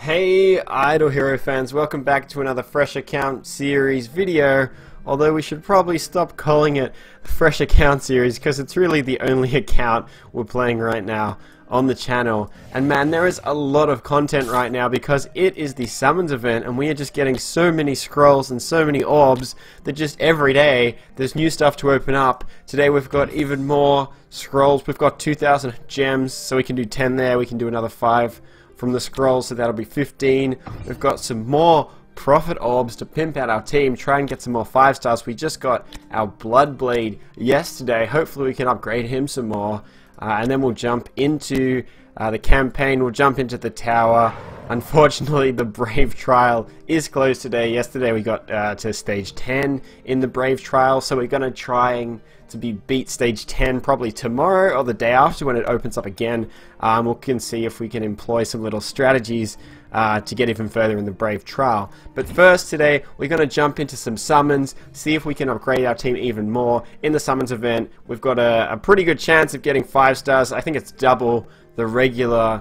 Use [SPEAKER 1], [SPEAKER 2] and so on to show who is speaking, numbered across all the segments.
[SPEAKER 1] Hey Idle Hero fans, welcome back to another Fresh Account Series video, although we should probably stop calling it Fresh Account Series because it's really the only account we're playing right now on the channel. And man, there is a lot of content right now because it is the Summons event and we are just getting so many scrolls and so many orbs that just every day there's new stuff to open up. Today we've got even more scrolls. We've got 2,000 gems, so we can do 10 there, we can do another 5 from the scrolls, so that'll be 15. We've got some more profit orbs to pimp out our team, try and get some more 5 stars. We just got our Bloodblade yesterday. Hopefully we can upgrade him some more. And then we'll jump into the campaign. We'll jump into the tower. Unfortunately, the Brave Trial is closed today. Yesterday we got to stage 10 in the Brave Trial, so we're going to try to beat stage 10 probably tomorrow or the day after when it opens up again. We can see if we can employ some little strategies to get even further in the Brave Trial. But first today we're going to jump into some summons, see if we can upgrade our team even more. In the summons event we've got a pretty good chance of getting 5 stars. I think it's double the regular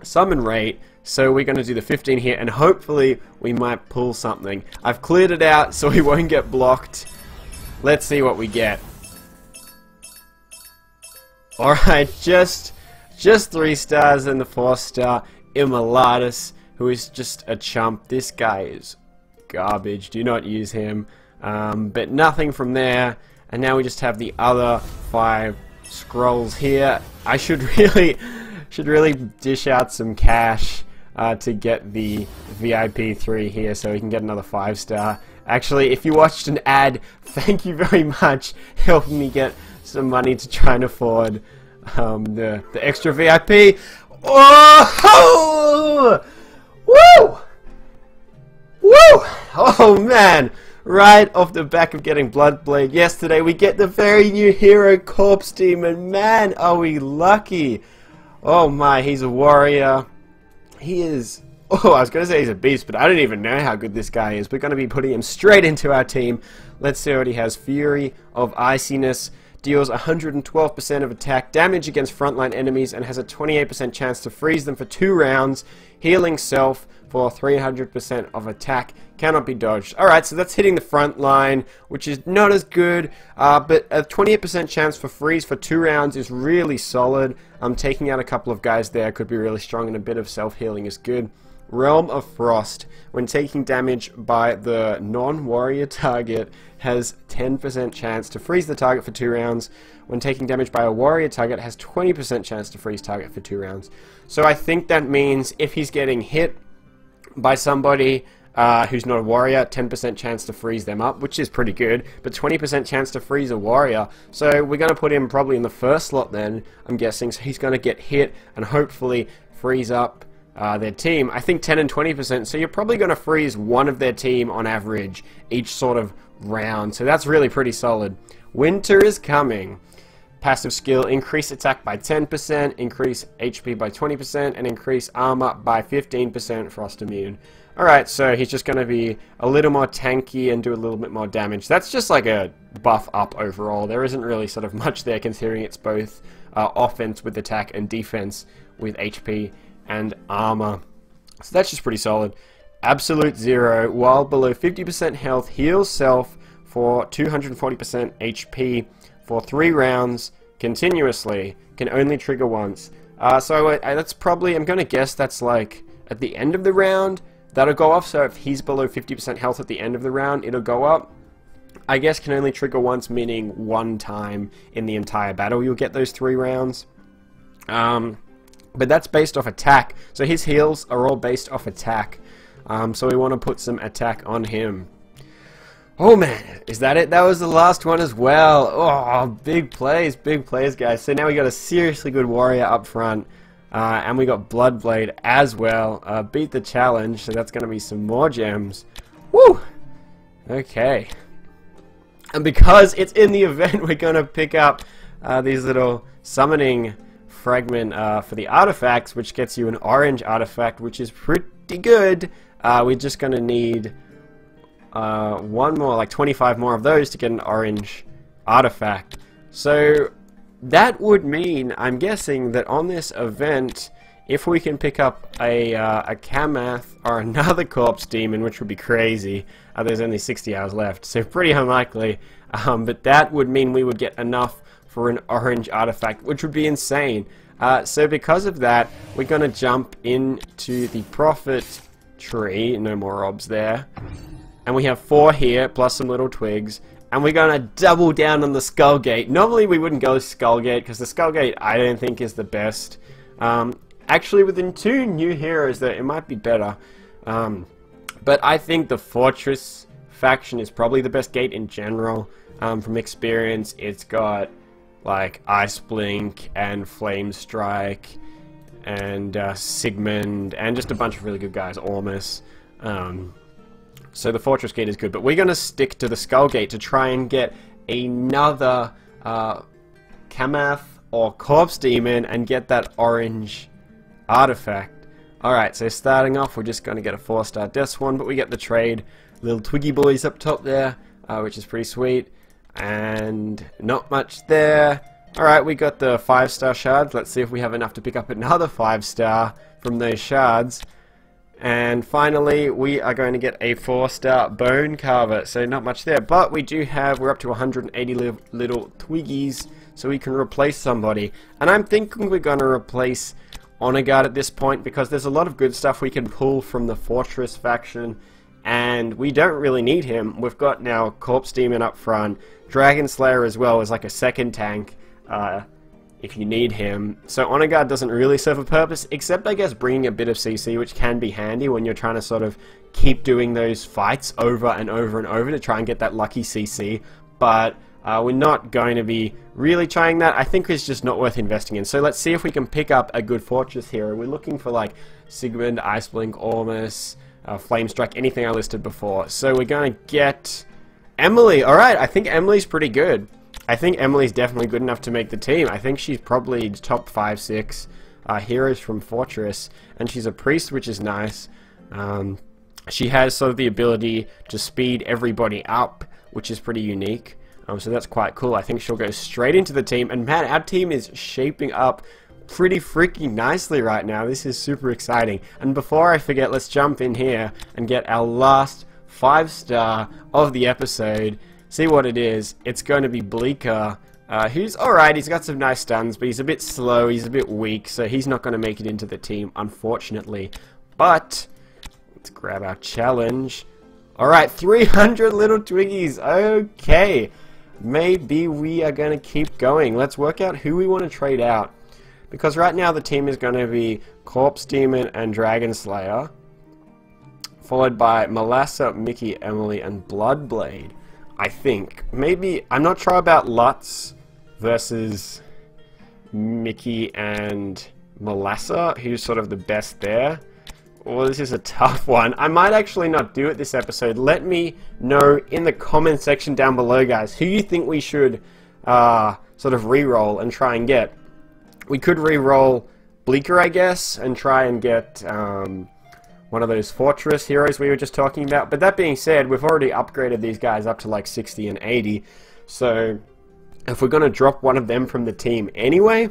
[SPEAKER 1] summon rate, so we're going to do the 15 here and hopefully we might pull something. I've cleared it out so we won't get blocked. Let's see what we get. Alright, just 3 stars and the 4-star Immolatus, who is just a chump. This guy is garbage, do not use him. But nothing from there, and now we just have the other 5 scrolls here. I should really dish out some cash to get the VIP 3 here so we can get another 5-star. Actually, if you watched an ad, thank you very much, helping me get some money to try and afford the extra VIP. Oh! Woo! Woo! Oh man! Right off the back of getting Bloodblade yesterday, we get the very new hero, Corpsedemon. Man, are we lucky! Oh my, he's a warrior. He is... Oh, I was going to say he's a beast, but I don't even know how good this guy is. We're going to be putting him straight into our team. Let's see what he has. Fury of Iciness. Deals 112% of attack damage against frontline enemies and has a 28% chance to freeze them for 2 rounds. Healing self for 300% of attack. Cannot be dodged. Alright, so that's hitting the front line, which is not as good, but a 28% chance for freeze for 2 rounds is really solid. Taking out a couple of guys there could be really strong, and a bit of self-healing is good. Realm of Frost, when taking damage by the non-warrior target, has 10% chance to freeze the target for 2 rounds. When taking damage by a warrior target, has 20% chance to freeze target for 2 rounds. So I think that means if he's getting hit by somebody who's not a warrior, 10% chance to freeze them up, which is pretty good, but 20% chance to freeze a warrior. So we're going to put him probably in the first slot then, I'm guessing, so he's going to get hit and hopefully freeze up their team. I think 10 and 20%, so you're probably going to freeze one of their team on average each sort of round, so that's really pretty solid. Winter is coming. Passive skill, increase attack by 10%, increase HP by 20%, and increase armor by 15%, frost immune. Alright, so he's just going to be a little more tanky and do a little bit more damage. That's just like a buff up overall. There isn't really sort of much there considering it's both offense with attack and defense with HP and armor. So that's just pretty solid. Absolute 0, while below 50% health, heals self for 240% HP for 3 rounds continuously. Can only trigger once. So that's probably, I'm going to guess that's like at the end of the round. That'll go off, so if he's below 50% health at the end of the round, it'll go up. I guess can only trigger once, meaning 1 time in the entire battle you'll get those 3 rounds. But that's based off attack, so his heals are all based off attack. So we want to put some attack on him. Oh man, is that it? That was the last one as well. Oh, big plays, guys. So now we got a seriously good warrior up front. And we got Bloodblade as well. Beat the challenge, so that's going to be some more gems. Woo! Okay. And because it's in the event, we're going to pick up these little summoning fragment for the artifacts, which gets you an orange artifact, which is pretty good. We're just going to need 1 more, like 25 more of those to get an orange artifact. So that would mean, I'm guessing, that on this event, if we can pick up a Kamath or another Corpsedemon, which would be crazy. There's only 60 hours left, so pretty unlikely. But that would mean we would get enough for an orange artifact, which would be insane. So because of that, we're going to jump into the profit tree. No more orbs there. And we have 4 here, plus some little twigs. And we're going to double down on the Skull Gate. Normally we wouldn't go Skull Gate, because the Skull Gate I don't think is the best. Actually, within 2 new heroes, though, it might be better. But I think the Fortress faction is probably the best gate in general. From experience, it's got like Ice Blink and Flame Strike and Sigmund and just a bunch of really good guys, Ormus. So the Fortress Gate is good, but we're going to stick to the Skull Gate to try and get another Kamath or Corpsedemon and get that orange artifact. Alright, so starting off, we're just going to get a 4-star Death Swan, but we get the trade. Little Twiggy boys up top there, which is pretty sweet. And not much there. Alright, we got the 5-star shards. Let's see if we have enough to pick up another 5-star from those shards. And finally, we are going to get a 4-star Bone Carver. So not much there, but we do have, we're up to 180 little Twiggies, so we can replace somebody. And I'm thinking we're going to replace Honor Guard at this point, because there's a lot of good stuff we can pull from the Fortress faction, and we don't really need him. We've got now Corpsedemon up front, Dragon Slayer as well as like a second tank if you need him. So Honor Guard doesn't really serve a purpose, except I guess bringing a bit of CC, which can be handy when you're trying to sort of keep doing those fights over and over and over to try and get that lucky CC. But we're not going to be really trying that. I think it's just not worth investing in. So let's see if we can pick up a good Fortress hero. We're looking for like Sigmund, Ice Blink, Ormus, Flame Strike, anything I listed before. So we're going to get Emily. Alright, I think Emily's pretty good. I think Emily's definitely good enough to make the team. I think she's probably top 5-6 heroes from Fortress. And she's a priest, which is nice. She has sort of the ability to speed everybody up, which is pretty unique. So that's quite cool. I think she'll go straight into the team. And man, our team is shaping up pretty freaking nicely right now. This is super exciting. And before I forget, let's jump in here and get our last 5-star of the episode. See what it is. It's going to be Bleaker, who's alright. He's got some nice stuns, but he's a bit slow. He's a bit weak, so he's not going to make it into the team, unfortunately. But let's grab our challenge. Alright, 300 little Twiggies. Okay. Maybe we are going to keep going. Let's work out who we want to trade out. Because right now the team is going to be Corpsedemon and Dragon Slayer, followed by Melassa, Mickey, Emily, and Bloodblade. I think. Maybe, I'm not sure about Lutz versus Mickey and Melassa, who's sort of the best there. Well, this is a tough one. I might actually not do it this episode. Let me know in the comment section down below, guys, who you think we should sort of re-roll and try and get. We could re-roll Bleaker, I guess, and try and get one of those Fortress heroes we were just talking about. But that being said, we've already upgraded these guys up to like 60 and 80. So if we're going to drop one of them from the team anyway,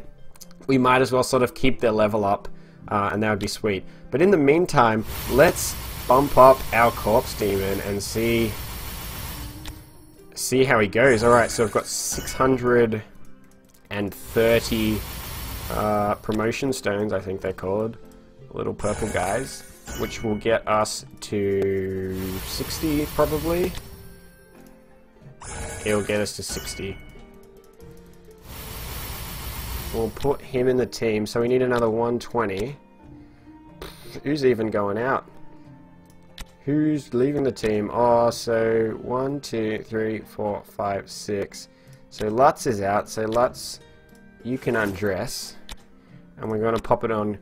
[SPEAKER 1] we might as well sort of keep their level up. And that would be sweet. But in the meantime, let's bump up our Corpsedemon and see how he goes. Alright, so we've got 630 promotion stones, I think they're called. Little purple guys, which will get us to 60 probably. It'll get us to 60. We'll put him in the team, so we need another 120. Who's even going out? Who's leaving the team? Oh, so 1, 2, 3, 4, 5, 6. So Lutz is out, so Lutz, you can undress. And we're going to pop it on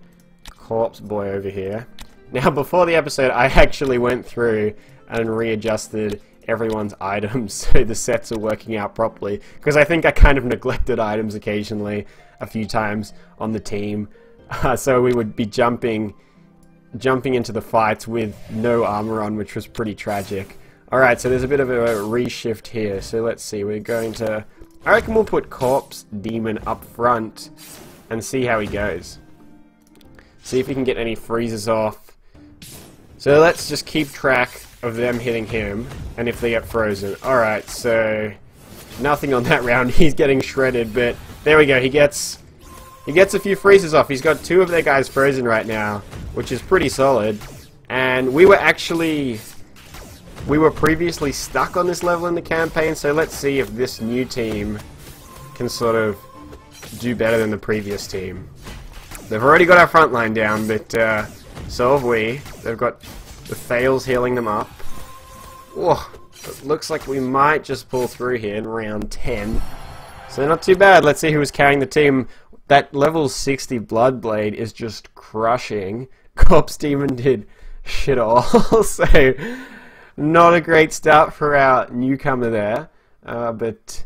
[SPEAKER 1] Corpse Boy over here. Now, before the episode, I actually went through and readjusted everyone's items so the sets are working out properly, because I think I kind of neglected items occasionally a few times on the team, so we would be jumping into the fights with no armor on, which was pretty tragic. Alright, so there's a bit of a reshift here, so let's see, we're going to, I reckon we'll put Corpsedemon up front and see how he goes. See if he can get any freezes off. So let's just keep track of them hitting him, and if they get frozen. Alright, so nothing on that round. He's getting shredded, but there we go. He gets a few freezes off. He's got 2 of their guys frozen right now, which is pretty solid. And we were previously stuck on this level in the campaign, so let's see if this new team can sort of do better than the previous team. They've already got our front line down, but so have we. They've got the fails healing them up. Whoa, it looks like we might just pull through here in round 10. So not too bad. Let's see who was carrying the team. That level 60 Bloodblade is just crushing. Corpsedemon did shit all. So not a great start for our newcomer there. But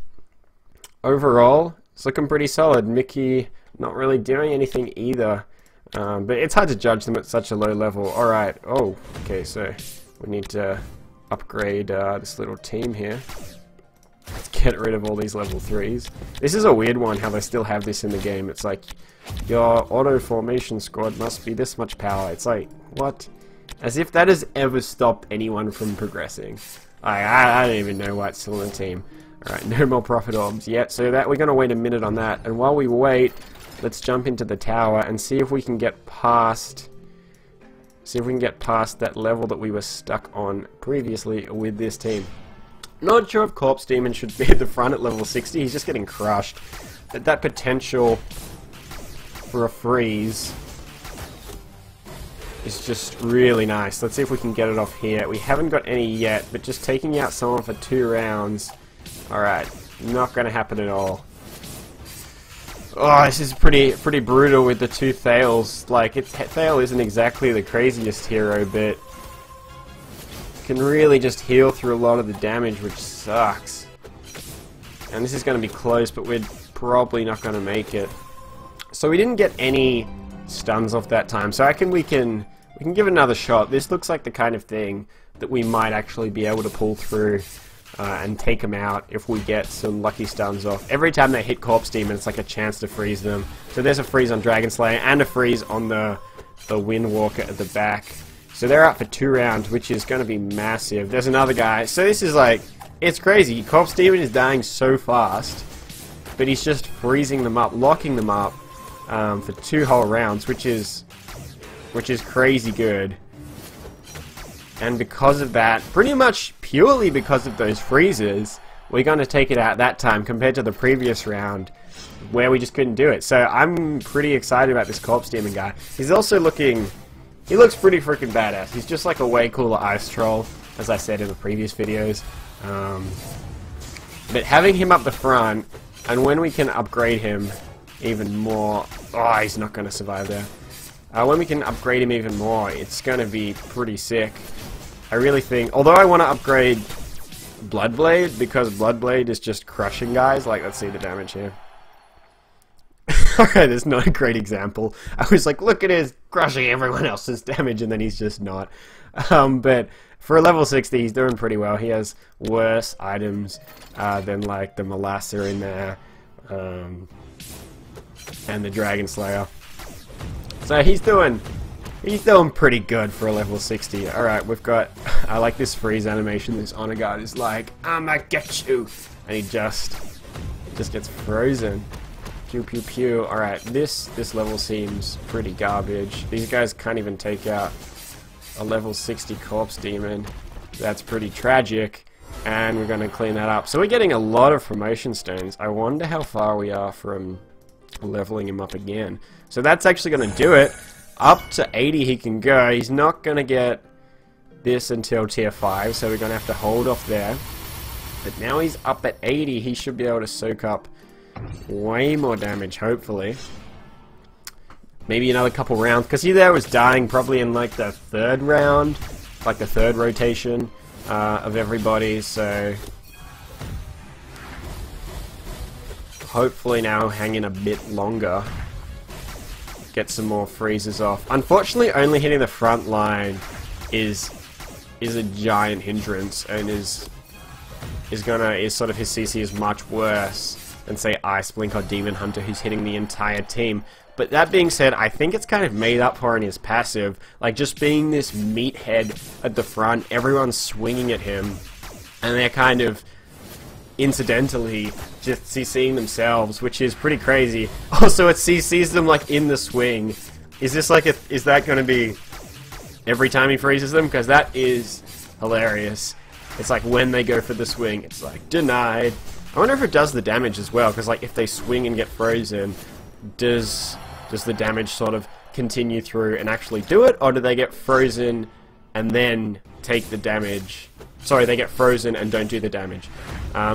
[SPEAKER 1] overall, it's looking pretty solid. Mickey not really doing anything either. But it's hard to judge them at such a low level. Alright, oh, okay, so we need to upgrade this little team here. Let's get rid of all these level 3s. This is a weird one, how they still have this in the game. It's like, your auto formation squad must be this much power. It's like, what? As if that has ever stopped anyone from progressing. I don't even know why it's still in the team. Alright, no more profit orbs yet, so that we're going to wait a minute on that. And while we wait, let's jump into the tower and see if we can get past that level that we were stuck on previously with this team. Not sure if Corpsedemon should be at the front at level 60. He's just getting crushed. That potential for a freeze is just really nice. Let's see if we can get it off here. We haven't got any yet, but just taking out someone for 2 rounds. Alright, not going to happen at all. Oh, this is pretty brutal with the 2 Thales. Like, Thale isn't exactly the craziest hero, but can really just heal through a lot of the damage, which sucks. And this is going to be close, but we're probably not going to make it. So we didn't get any stuns off that time, so I reckon we can give it another shot. This looks like the kind of thing that we might actually be able to pull through and take them out if we get some lucky stuns off. Every time they hit Corpsedemon, it's like a chance to freeze them. So there's a freeze on Dragon Slayer and a freeze on the Windwalker at the back. So they're out for 2 rounds, which is going to be massive. There's another guy. So this is like, it's crazy. Corpsedemon is dying so fast, but he's just freezing them up, locking them up for 2 whole rounds, which is crazy good. And because of that, pretty much purely because of those freezes, we're going to take it out that time compared to the previous round where we just couldn't do it. So I'm pretty excited about this Corpsedemon guy. He's also he looks pretty freaking badass. He's just like a way cooler ice troll, as I said in the previous videos. But having him up the front, and when we can upgrade him even more... Oh, he's not going to survive there. When we can upgrade him even more, it's going to be pretty sick. I really think... Although I want to upgrade Bloodblade, because Bloodblade is just crushing guys. Like, let's see the damage here. Alright, that's not a great example. I was like, look at his crushing everyone else's damage, and then he's just not. But for a level 60, he's doing pretty well. He has worse items than, like, the Molasser in there, and the Dragon Slayer. So he's doing pretty good for a level 60. Alright, we've got... I like this freeze animation. This honor guard is like, I'ma get you! And he just gets frozen. Pew pew pew. Alright, this level seems pretty garbage. These guys can't even take out a level 60 Corpsedemon. That's pretty tragic. And we're going to clean that up. So we're getting a lot of promotion stones. I wonder how far we are from leveling him up again. So that's actually going to do it. Up to 80 he can go. He's not going to get this until tier 5, so we're going to have to hold off there. But now he's up at 80, he should be able to soak up way more damage, hopefully. Maybe another couple rounds, because he there was dying probably in like the 3rd round, like the 3rd rotation of everybody, so hopefully now hanging a bit longer. Get some more freezes off. Unfortunately, only hitting the front line is a giant hindrance, and is sort of his CC is much worse than say Ice Blink or Demon Hunter, who's hitting the entire team. But that being said, I think it's kind of made up for in his passive. Like, just being this meathead at the front, everyone's swinging at him, and they're kind of incidentally just CCing themselves, which is pretty crazy. Also, it CCs them like in the swing. Is this like is that going to be every time he freezes them? Because that is hilarious. It's like when they go for the swing, it's like denied. I wonder if it does the damage as well, because like if they swing and get frozen, does the damage sort of continue through and actually do it, or do they get frozen and then take the damage? Sorry, they get frozen and don't do the damage.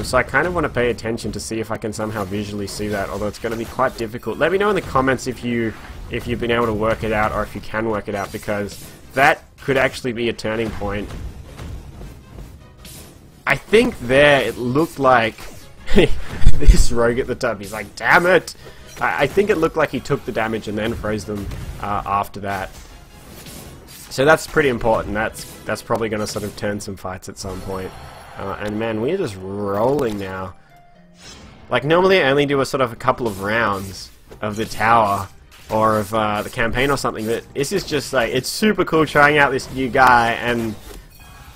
[SPEAKER 1] So I kind of want to pay attention to see if I can somehow visually see that, although it's going to be quite difficult. Let me know in the comments if you've been able to work it out, or if you can work it out, because that could actually be a turning point. I think there it looked like this rogue at the top, he's like, damn it! I think it looked like he took the damage and then froze them after that. So that's pretty important. That's probably going to sort of turn some fights at some point. And man, we're just rolling now. Like normally I only do a sort of a couple of rounds of the tower or of the campaign or something, but this is just like, it's super cool trying out this new guy, and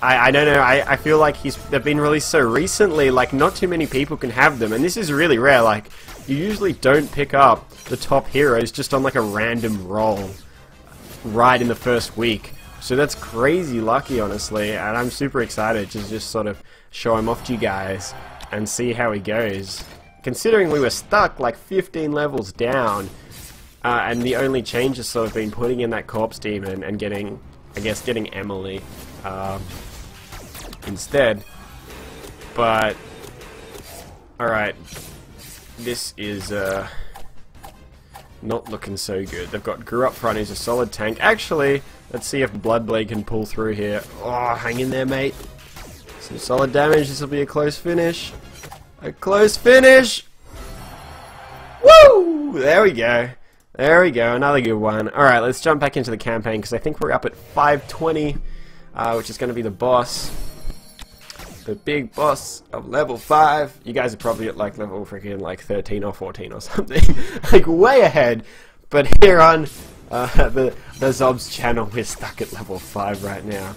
[SPEAKER 1] I don't know, I feel like they've been released so recently, like not too many people can have them, and this is really rare. Like, you usually don't pick up the top heroes just on like a random roll right in the first week. So that's crazy lucky, honestly, and I'm super excited to just sort of show him off to you guys and see how he goes. Considering we were stuck like 15 levels down, and the only change has sort of been putting in that Corpsedemon and getting, I guess, getting Emily instead. But alright, this is not looking so good. They've got Gru up front, who's a solid tank. Actually, let's see if Bloodblade can pull through here. Oh, hang in there, mate. Some solid damage. This will be a close finish. A close finish! Woo! There we go. There we go. Another good one. Alright, let's jump back into the campaign, because I think we're up at 520, which is going to be the boss. The big boss of level 5. You guys are probably at like level freaking like 13 or 14 or something. Like way ahead. But here on the Zob's channel, we're stuck at level 5 right now.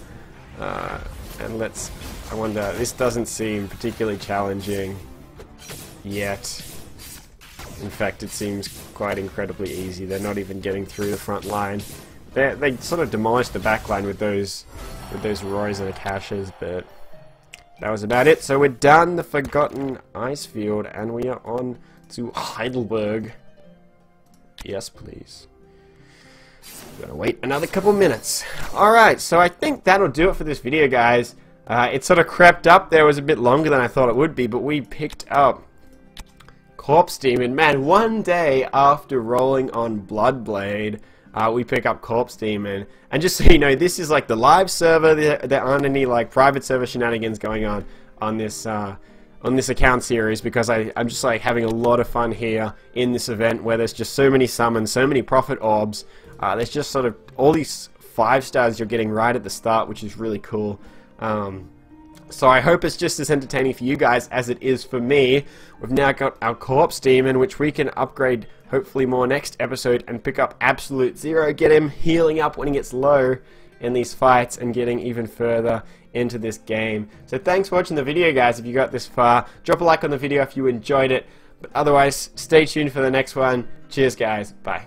[SPEAKER 1] And I wonder, this doesn't seem particularly challenging yet. In fact, it seems quite incredibly easy. They're not even getting through the front line. They sort of demolished the back line with those Roys and Akashas, but that was about it. So we're done the Forgotten Ice Field, and we are on to Heidelberg. Yes, please. Gotta wait another couple minutes. Alright, so I think that'll do it for this video, guys. It sort of crept up there. It was a bit longer than I thought it would be, but we picked up Corpsedemon. Man, one day after rolling on Bloodblade, we pick up Corpsedemon. And just so you know, this is like the live server. There aren't any like private server shenanigans going on this account series, because I'm just like having a lot of fun here in this event where there's just so many summons, so many prophet orbs. There's just sort of all these 5 stars you're getting right at the start, which is really cool. So I hope it's just as entertaining for you guys as it is for me. We've now got our Corpsedemon, which we can upgrade hopefully more next episode and pick up Absolute Zero, get him healing up when he gets low in these fights and getting even further into this game. So thanks for watching the video, guys. If you got this far, drop a like on the video if you enjoyed it. But otherwise, stay tuned for the next one. Cheers, guys. Bye.